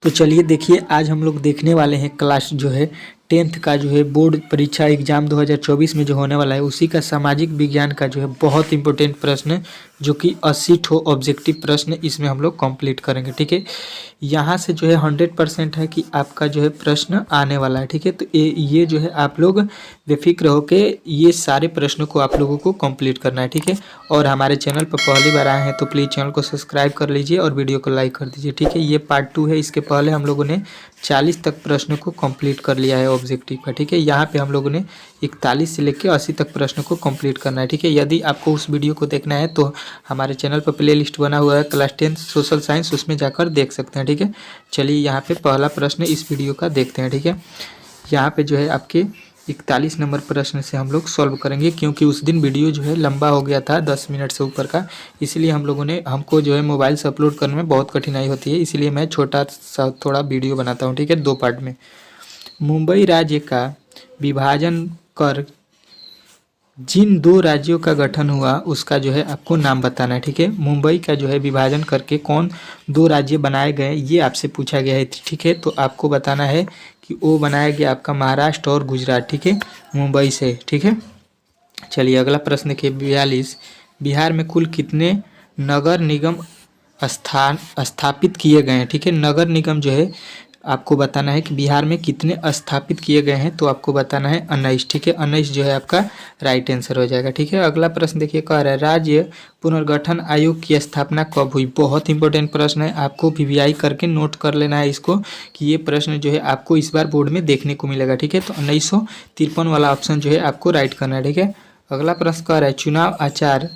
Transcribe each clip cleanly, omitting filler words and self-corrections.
तो चलिए देखिए, आज हम लोग देखने वाले हैं क्लास जो है 10th का जो है बोर्ड परीक्षा एग्जाम 2024 में जो होने वाला है उसी का सामाजिक विज्ञान का जो है बहुत इंपॉर्टेंट प्रश्न जो कि 80 ठो ऑब्जेक्टिव प्रश्न इसमें हम लोग कंप्लीट करेंगे। ठीक है, यहाँ से जो है 100% है कि आपका जो है प्रश्न आने वाला है। ठीक है, तो ये जो है आप लोग बेफिक्र होके ये सारे प्रश्नों को आप लोगों को कंप्लीट करना है। ठीक है, और हमारे चैनल पर पहली बार आए हैं तो प्लीज़ चैनल को सब्सक्राइब कर लीजिए और वीडियो को लाइक कर दीजिए। ठीक है, ये पार्ट 2 है। इसके पहले हम लोगों ने 40 तक प्रश्नों को कंप्लीट कर लिया है ऑब्जेक्टिव का। ठीक है, यहाँ पे हम लोगों ने 41 से लेकर 80 तक प्रश्न को कंप्लीट करना है। ठीक है, यदि आपको उस वीडियो को देखना है तो हमारे चैनल पर प्ले लिस्ट बना हुआ है क्लास 10 सोशल साइंस, उसमें जाकर देख सकते हैं। ठीक है, चलिए यहाँ पे पहला प्रश्न इस वीडियो का देखते हैं। ठीक है, यहाँ पे जो है आपके 41 नंबर प्रश्न से हम लोग सॉल्व करेंगे, क्योंकि उस दिन वीडियो जो है लंबा हो गया था 10 मिनट से ऊपर का, इसलिए हमको जो है मोबाइल से अपलोड करने में बहुत कठिनाई होती है, इसलिए मैं छोटा सा थोड़ा वीडियो बनाता हूँ। ठीक है, 2 पार्ट में। मुंबई राज्य का विभाजन कर जिन 2 राज्यों का गठन हुआ उसका जो है आपको नाम बताना है। ठीक है, मुंबई का जो है विभाजन करके कौन 2 राज्य बनाए गए ये आपसे पूछा गया है। ठीक है, तो आपको बताना है कि वो बनाया गया आपका महाराष्ट्र और गुजरात। ठीक है, मुंबई से। ठीक है, चलिए अगला प्रश्न देखिए 42। बिहार में कुल कितने नगर निगम स्थापित किए गए हैं। ठीक है, नगर निगम जो है आपको बताना है कि बिहार में कितने स्थापित किए गए हैं, तो आपको बताना है 19। ठीक है, 19 जो है आपका राइट आंसर हो जाएगा। ठीक है, अगला प्रश्न देखिए कह रहा है राज्य पुनर्गठन आयोग की स्थापना कब हुई। बहुत इंपॉर्टेंट प्रश्न है, आपको वीवीआई करके नोट कर लेना है इसको कि ये प्रश्न जो है आपको इस बार बोर्ड में देखने को मिलेगा। ठीक है, तो 1953 वाला ऑप्शन जो है आपको राइट करना है। ठीक है, अगला प्रश्न कह रहा है चुनाव आचार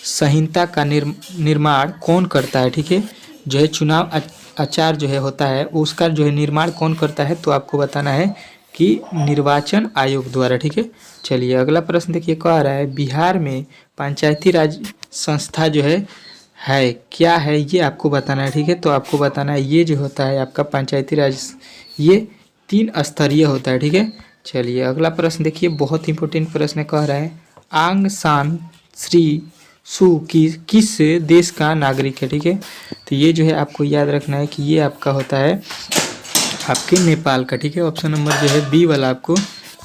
संहिता का निर्माण कौन करता है। ठीक है, जो है चुनाव आचार जो है होता है उसका जो है निर्माण कौन करता है, तो आपको बताना है कि निर्वाचन आयोग द्वारा। ठीक है, चलिए अगला प्रश्न देखिए कह रहा है बिहार में पंचायती राज संस्था जो है क्या है ये आपको बताना है। ठीक है, तो आपको बताना है ये जो होता है आपका पंचायती राज ये 3 स्तरीय होता है। ठीक है, चलिए अगला प्रश्न देखिए बहुत इंपॉर्टेंट प्रश्न कह रहा है आंग सान श्री सू किस देश का नागरिक है। ठीक है, तो ये जो है आपको याद रखना है कि ये आपका होता है आपके नेपाल का। ठीक है, ऑप्शन नंबर जो है बी वाला आपको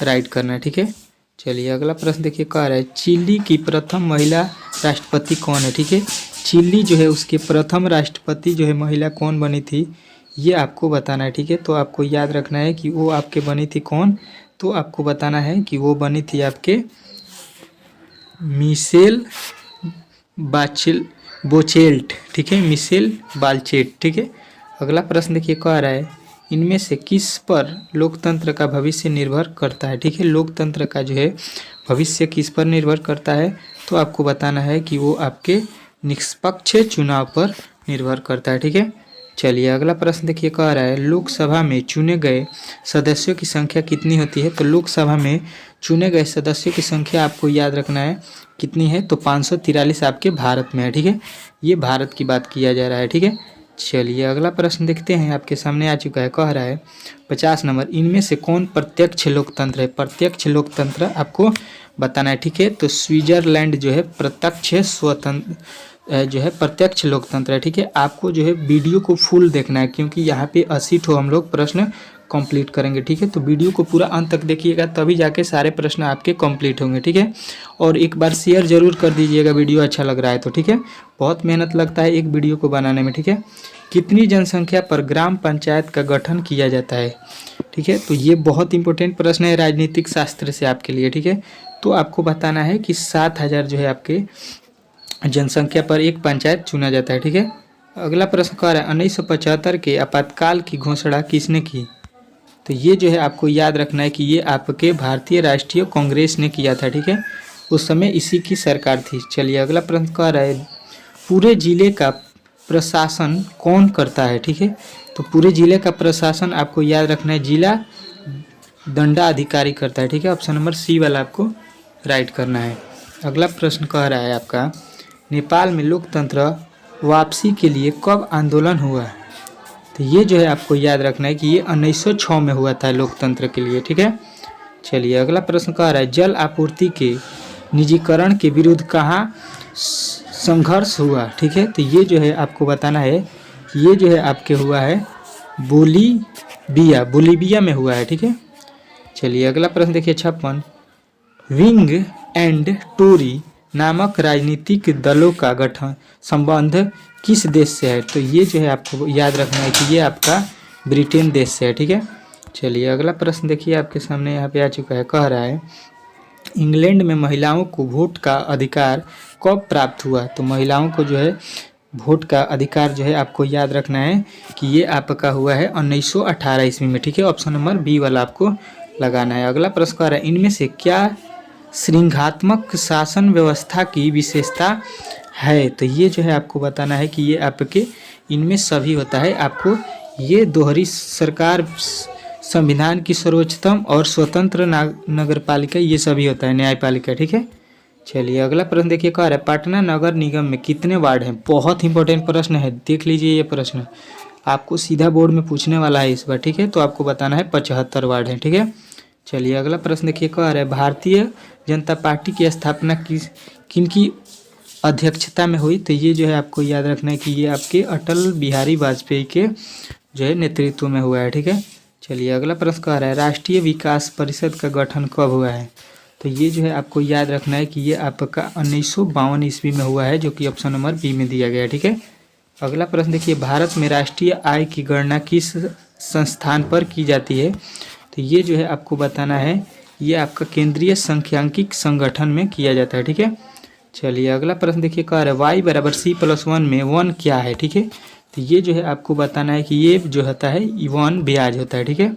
राइट करना है। ठीक है, चलिए अगला प्रश्न देखिए कह रहा है चिली की प्रथम महिला राष्ट्रपति कौन है। ठीक है, चिली जो है उसके प्रथम राष्ट्रपति जो है महिला कौन बनी थी ये आपको बताना है। ठीक है, तो आपको याद रखना है कि वो आपके बनी थी कौन, तो आपको बताना है कि वो बनी थी आपके मिशेल बोचेल्ट। ठीक है, मिशेल बालचेट। ठीक है, अगला प्रश्न देखिए कह रहा है इनमें से किस पर लोकतंत्र का भविष्य निर्भर करता है। ठीक है, लोकतंत्र का जो है भविष्य किस पर निर्भर करता है, तो आपको बताना है कि वो आपके निष्पक्ष चुनाव पर निर्भर करता है। ठीक है, चलिए अगला प्रश्न देखिए कह रहा है लोकसभा में चुने गए सदस्यों की संख्या कितनी होती है। तो लोकसभा में चुने गए सदस्यों की संख्या आपको याद रखना है कितनी है, तो 543 आपके भारत में है। ठीक है, ये भारत की बात किया जा रहा है। ठीक है, चलिए अगला प्रश्न देखते हैं आपके सामने आ चुका है कह रहा है 50 नंबर इनमें से कौन प्रत्यक्ष लोकतंत्र है। प्रत्यक्ष लोकतंत्र आपको बताना है। ठीक है, तो स्विट्जरलैंड जो है प्रत्यक्ष स्वतंत्र जो है प्रत्यक्ष लोकतंत्र है। ठीक है, आपको जो है वीडियो को फुल देखना है क्योंकि यहाँ पे 80 ठो हम लोग प्रश्न कंप्लीट करेंगे। ठीक है, तो वीडियो को पूरा अंत तक देखिएगा तभी जाके सारे प्रश्न आपके कंप्लीट होंगे। ठीक है, और एक बार शेयर जरूर कर दीजिएगा वीडियो अच्छा लग रहा है तो। ठीक है, बहुत मेहनत लगता है एक वीडियो को बनाने में। ठीक है, कितनी जनसंख्या पर ग्राम पंचायत का गठन किया जाता है। ठीक है, तो ये बहुत इंपॉर्टेंट प्रश्न है राजनीतिक शास्त्र से आपके लिए। ठीक है, तो आपको बताना है कि 7000 जो है आपके जनसंख्या पर एक पंचायत चुना जाता है। ठीक है, अगला प्रश्न कह रहा है 1975 के आपातकाल की घोषणा किसने की। तो ये जो है आपको याद रखना है कि ये आपके भारतीय राष्ट्रीय कांग्रेस ने किया था। ठीक है, उस समय इसी की सरकार थी। चलिए अगला प्रश्न कह रहा है पूरे जिले का प्रशासन कौन करता है। ठीक है, तो पूरे जिले का प्रशासन आपको याद रखना है जिला दंडाधिकारी करता है। ठीक है, ऑप्शन नंबर सी वाला आपको राइट करना है। अगला प्रश्न कह रहा है आपका नेपाल में लोकतंत्र वापसी के लिए कब आंदोलन हुआ। तो ये जो है आपको याद रखना है कि ये 1906 में हुआ था लोकतंत्र के लिए। ठीक है, चलिए अगला प्रश्न कह रहा है जल आपूर्ति के निजीकरण के विरुद्ध कहाँ संघर्ष हुआ। ठीक है, तो ये जो है आपको बताना है कि ये जो है आपके हुआ है बोलीविया में हुआ है, ठीक है। चलिए अगला प्रश्न देखिए 56। विंग एंड टोरी नामक राजनीतिक दलों का गठन संबंध किस देश से है? तो ये जो है आपको याद रखना है कि ये आपका ब्रिटेन देश से है, ठीक है। चलिए अगला प्रश्न देखिए आपके सामने यहाँ पे आ चुका है, कह रहा है इंग्लैंड में महिलाओं को वोट का अधिकार कब प्राप्त हुआ? तो महिलाओं को जो है वोट का अधिकार जो है आपको याद रखना है कि ये आपका हुआ है 1918 ईस्वी में, ठीक है। ऑप्शन नंबर बी वाला आपको लगाना है। अगला प्रश्न कह रहा है इनमें से क्या श्रृंगात्मक शासन व्यवस्था की विशेषता है? तो ये जो है आपको बताना है कि ये आपके इनमें सभी होता है। आपको ये दोहरी सरकार, संविधान की सर्वोच्चतम और स्वतंत्र नगरपालिका, ये सभी होता है, न्यायपालिका, ठीक है। चलिए अगला प्रश्न देखिए, कह रहा है पटना नगर निगम में कितने वार्ड हैं? बहुत इंपॉर्टेंट प्रश्न है, देख लीजिए ये प्रश्न आपको सीधा बोर्ड में पूछने वाला है इस बार, ठीक है। तो आपको बताना है 75 वार्ड हैं, ठीक है। चलिए अगला प्रश्न देखिए, कह रहा है भारतीय जनता पार्टी की स्थापना किनकी अध्यक्षता में हुई? तो ये जो है आपको याद रखना है कि ये आपके अटल बिहारी वाजपेयी के जो है नेतृत्व में हुआ है, ठीक है। चलिए अगला प्रश्न कह रहा है राष्ट्रीय विकास परिषद का गठन कब हुआ है? तो ये जो है आपको याद रखना है कि ये आपका 1952 ईस्वी में हुआ है, जो कि ऑप्शन नंबर बी में दिया गया है, ठीक है। अगला प्रश्न देखिए, भारत में राष्ट्रीय आय की गणना किस संस्थान पर की जाती है? तो ये जो है आपको बताना है, ये आपका केंद्रीय सांख्यिकी संगठन में किया जाता है, ठीक है। चलिए अगला प्रश्न देखिए, कह रहा है वाई बराबर C+1 में 1 क्या है? ठीक है। तो ये जो है आपको बताना है कि ये जो होता है 1 ब्याज होता है, ठीक है।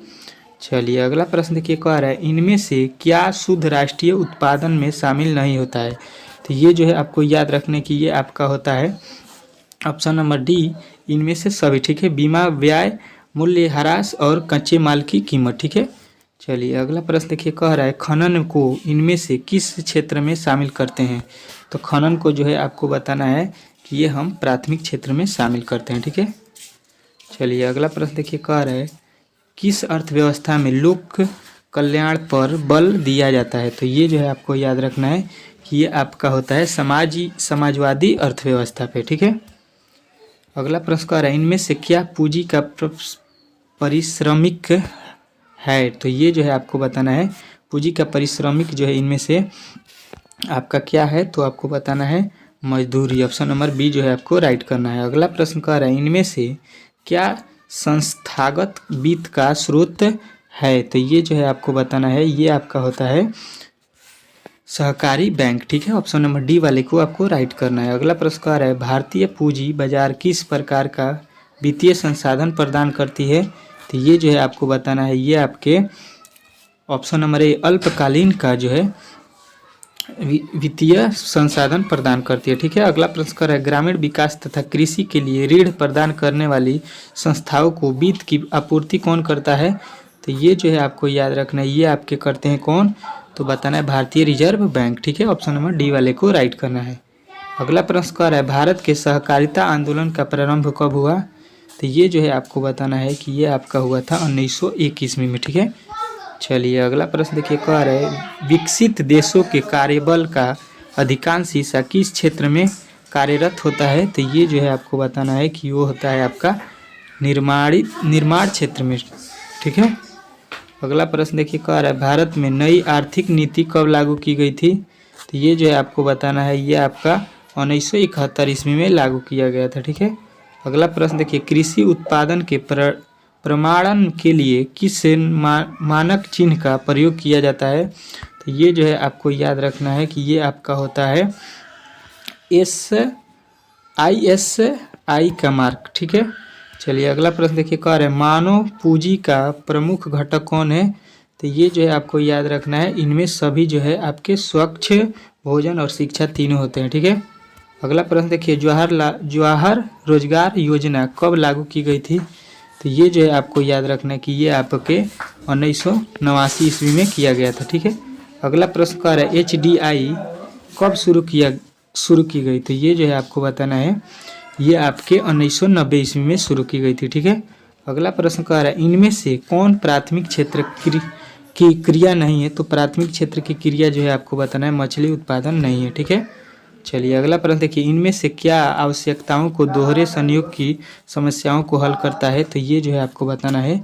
चलिए अगला प्रश्न देखिए, कह रहा है इनमें से क्या शुद्ध राष्ट्रीय उत्पादन में शामिल नहीं होता है? तो ये जो है आपको याद रखने की ये आपका होता है ऑप्शन नंबर डी, इनमें से सभी, ठीक है। बीमा, व्यय, मूल्य ह्रास और कच्चे माल की कीमत, ठीक है। चलिए अगला प्रश्न देखिए, कह रहा है खनन को इनमें से किस क्षेत्र में शामिल करते हैं? तो खनन को जो है आपको बताना है कि ये हम प्राथमिक क्षेत्र में शामिल करते हैं, ठीक है। चलिए अगला प्रश्न देखिए, कह रहा है किस अर्थव्यवस्था में लोक कल्याण पर बल दिया जाता है? तो ये जो है आपको याद रखना है कि ये आपका होता है समाजवादी अर्थव्यवस्था पे, ठीक है। अगला प्रश्न कह रहा है इनमें से क्या पूंजी का पारिश्रमिक है? तो ये जो है आपको बताना है पूंजी का पारिश्रमिक जो है इनमें से आपका क्या है? तो आपको बताना है मजदूरी, ऑप्शन नंबर बी जो है आपको राइट करना है। अगला प्रश्न कह रहा है इनमें से क्या संस्थागत वित्त का स्रोत है? तो ये जो है आपको बताना है ये आपका होता है सहकारी बैंक, ठीक है। ऑप्शन नंबर डी वाले को आपको राइट करना है। अगला प्रश्न कह रहा है भारतीय पूंजी बाजार किस प्रकार का वित्तीय संसाधन प्रदान करती है? तो ये जो है आपको बताना है ये आपके ऑप्शन नंबर ए अल्पकालीन का जो है वित्तीय संसाधन प्रदान करती है, ठीक है। अगला प्रश्न कर रहा है ग्रामीण विकास तथा कृषि के लिए ऋण प्रदान करने वाली संस्थाओं को वित्त की आपूर्ति कौन करता है? तो ये जो है आपको याद रखना है ये आपके करते हैं कौन? तो बताना है भारतीय रिजर्व बैंक, ठीक है। ऑप्शन नंबर डी वाले को राइट करना है। अगला प्रश्न कर रहा है भारत के सहकारिता आंदोलन का प्रारंभ कब हुआ? तो ये जो है आपको बताना है कि ये आपका हुआ था 1901 ईस्वी में, ठीक है। चलिए अगला प्रश्न देखिए, कह रहे विकसित देशों के कार्यबल का अधिकांश हिस्सा किस क्षेत्र में कार्यरत होता है? तो ये जो है आपको बताना है कि वो होता है आपका निर्माण क्षेत्र में, ठीक है। अगला प्रश्न देखिए, कह रहा है भारत में नई आर्थिक नीति कब लागू की गई थी? तो ये जो है आपको बताना है ये आपका 1971 ईस्वी में लागू किया गया था, ठीक है। अगला प्रश्न देखिए, कृषि उत्पादन के प्रमाणन के लिए किस मानक चिन्ह का प्रयोग किया जाता है? तो ये जो है आपको याद रखना है कि ये आपका होता है ISI का मार्क, ठीक है। चलिए अगला प्रश्न देखिए, कह रहे हैं मानव पूंजी का प्रमुख घटक कौन है? तो ये जो है आपको याद रखना है इनमें सभी जो है आपके स्वच्छ भोजन और शिक्षा तीनों होते हैं, ठीक है। अगला प्रश्न देखिए, जवाहर रोजगार योजना कब लागू की गई थी? तो ये जो है आपको याद रखना है कि ये आपके 1989 ईस्वी में किया गया था, ठीक है। अगला प्रश्न कह रहा है HDI कब शुरू की गई? तो ये जो है आपको बताना है ये आपके 1990 ईस्वी में शुरू की गई थी, ठीक है। अगला प्रश्न कह रहा है इनमें से कौन प्राथमिक क्षेत्र की क्रिया नहीं है? तो प्राथमिक क्षेत्र की क्रिया जो है आपको बताना है मछली उत्पादन नहीं है, ठीक है। चलिए अगला प्रश्न देखिए, इनमें से क्या आवश्यकताओं को दोहरे संयोग की समस्याओं को हल करता है? तो ये जो है आपको बताना है,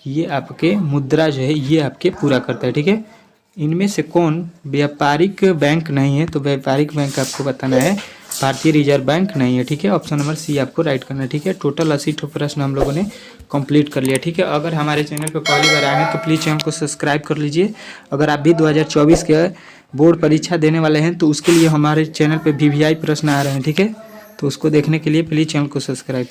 ये आपके मुद्रा जो है ये आपके पूरा करता है, ठीक है। इनमें से कौन व्यापारिक बैंक नहीं है? तो व्यापारिक बैंक आपको बताना है भारतीय रिजर्व बैंक नहीं है, ठीक है। ऑप्शन नंबर सी आपको राइट करना है, ठीक है। टोटल 80 प्रश्न हम लोगों ने कंप्लीट कर लिया, ठीक है। अगर हमारे चैनल पर पहली बार आए हैं तो प्लीज़ चैनल को सब्सक्राइब कर लीजिए। अगर आप भी 2024 के बोर्ड परीक्षा देने वाले हैं तो उसके लिए हमारे चैनल पे VVI प्रश्न आ रहे हैं, ठीक है। तो उसको देखने के लिए प्लीज़ चैनल को सब्सक्राइब